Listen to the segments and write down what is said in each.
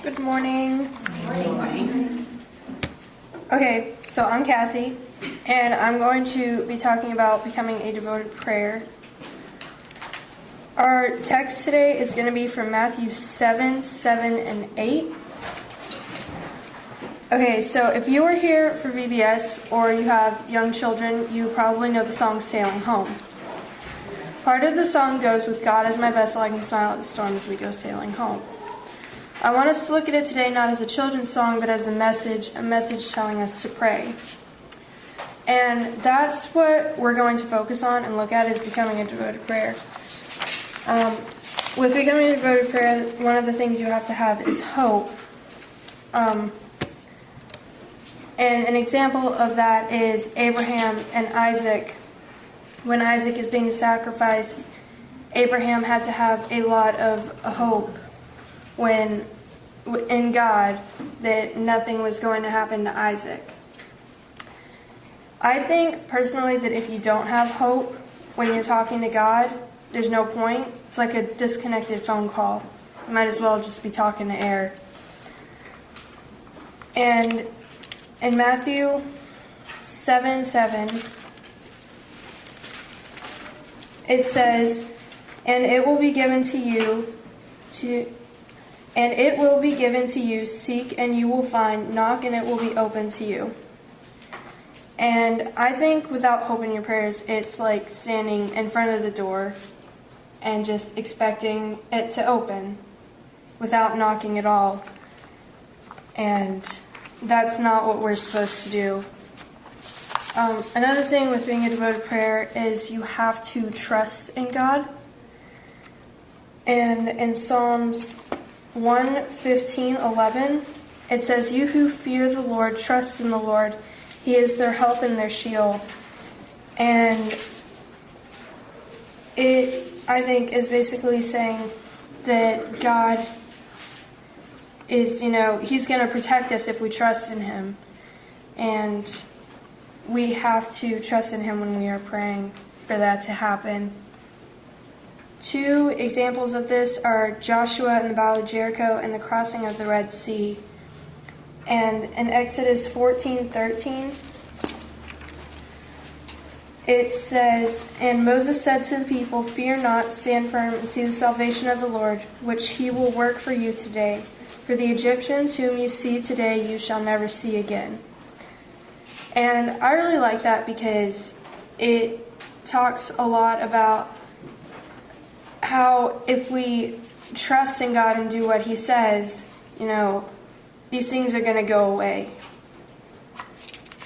Good morning. Good morning. Okay, so I'm Cassie, and I'm going to be talking about becoming a devoted prayer. Our text today is going to be from Matthew 7, 7, and 8. Okay, so if you were here for VBS or you have young children, you probably know the song Sailing Home. Part of the song goes, "With God as my vessel, I can smile at the storm as we go sailing home." I want us to look at it today not as a children's song, but as a message telling us to pray. And that's what we're going to focus on and look at, is becoming a devoted prayer. With becoming a devoted prayer, one of the things you have to have is hope. And an example of that is Abraham and Isaac. When Isaac is being sacrificed, Abraham had to have a lot of hope in God that nothing was going to happen to Isaac. I think personally that if you don't have hope when you're talking to God, there's no point. It's like a disconnected phone call. You might as well just be talking to air. And in Matthew 7:7, it says, "And it will be given to you seek and you will find, knock and it will be open to you." And I think without hope in your prayers, it's like standing in front of the door and just expecting it to open without knocking at all. And that's not what we're supposed to do. Another thing with being a devoted prayer is you have to trust in God. And in Psalms 1:15-11, it says, "You who fear the Lord, trust in the Lord. He is their help and their shield." And it, I think, is basically saying that God is, He's going to protect us if we trust in Him. And we have to trust in Him when we are praying for that to happen. Two examples of this are Joshua in the Battle of Jericho and the crossing of the Red Sea. And in Exodus 14:13, it says, "And Moses said to the people, 'Fear not, stand firm and see the salvation of the Lord, which He will work for you today. For the Egyptians whom you see today, you shall never see again.'" And I really like that because it talks a lot about how if we trust in God and do what He says, these things are going to go away.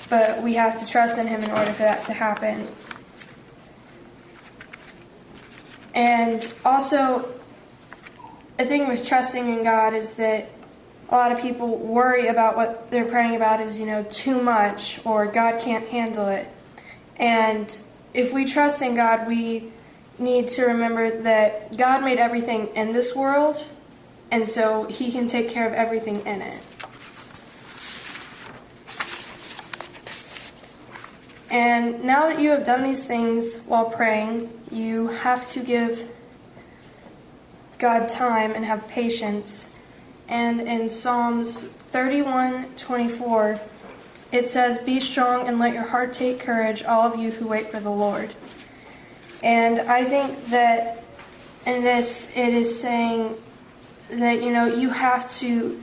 But we have to trust in Him in order for that to happen. And also, the thing with trusting in God is that a lot of people worry about what they're praying about is, too much, or God can't handle it. And if we trust in God, we need to remember that God made everything in this world, and so He can take care of everything in it. And now that you have done these things while praying, you have to give God time and have patience. And in Psalms 31:24, it says, "Be strong and let your heart take courage, all of you who wait for the Lord." And I think that in this, it is saying that, you have to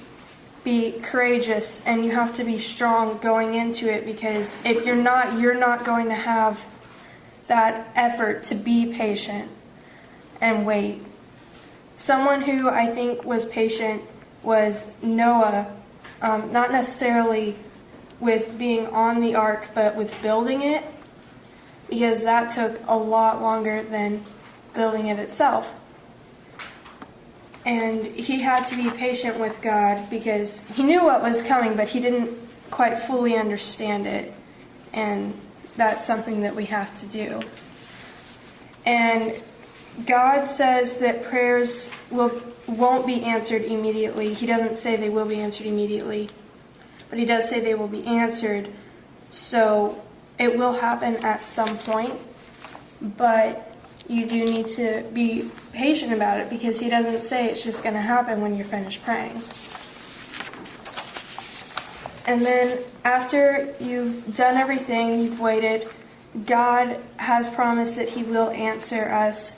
be courageous and you have to be strong going into it, because if you're not going to have that effort to be patient and wait. Someone who I think was patient was Noah, not necessarily with being on the ark, but with building it, because that took a lot longer than building it itself. And he had to be patient with God because he knew what was coming, but he didn't quite fully understand it. And that's something that we have to do. And God says that prayers won't be answered immediately. He doesn't say they will be answered immediately, but He does say they will be answered. So it will happen at some point, but you do need to be patient about it, because He doesn't say it's just going to happen when you're finished praying. And then after you've done everything, you've waited, God has promised that he will answer us.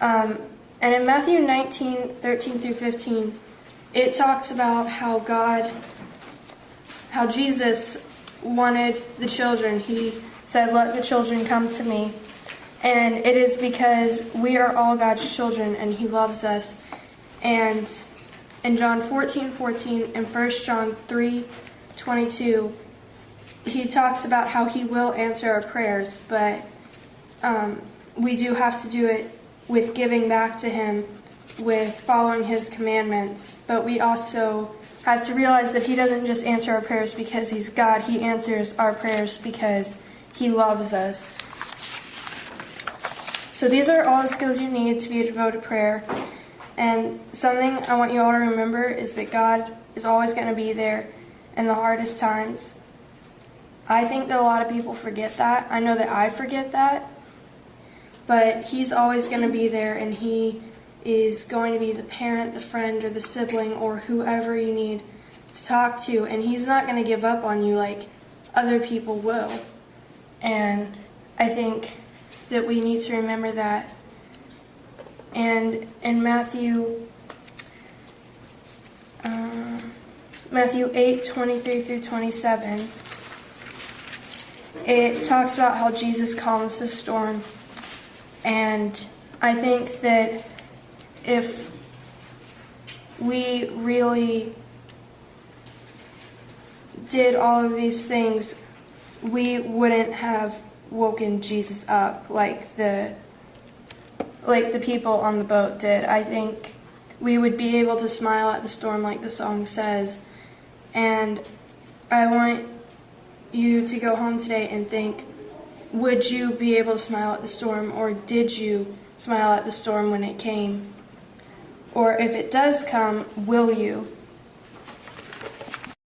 And in Matthew 19:13 through 15, it talks about how Jesus wanted the children. He said, "Let the children come to me." And it is because we are all God's children and he loves us. And in John 14:14 and 1 John 3:22, he talks about how he will answer our prayers, but we do have to do it with giving back to him, with following his commandments. But we also have to realize that he doesn't just answer our prayers because he's God. He answers our prayers because he loves us. So these are all the skills you need to be a devoted prayer. And something I want you all to remember is that God is always going to be there in the hardest times. I think that a lot of people forget that. I know that I forget that. But he's always going to be there, and he is going to be the parent, the friend, or the sibling, or whoever you need to talk to. And he's not going to give up on you like other people will. And I think that we need to remember that. And in Matthew 8:23 through 27, it talks about how Jesus calms the storm. And I think that if we really did all of these things, we wouldn't have woken Jesus up like the people on the boat did. I think we would be able to smile at the storm like the song says. And I want you to go home today and think, would you be able to smile at the storm, or did you smile at the storm when it came? Or if it does come, will you?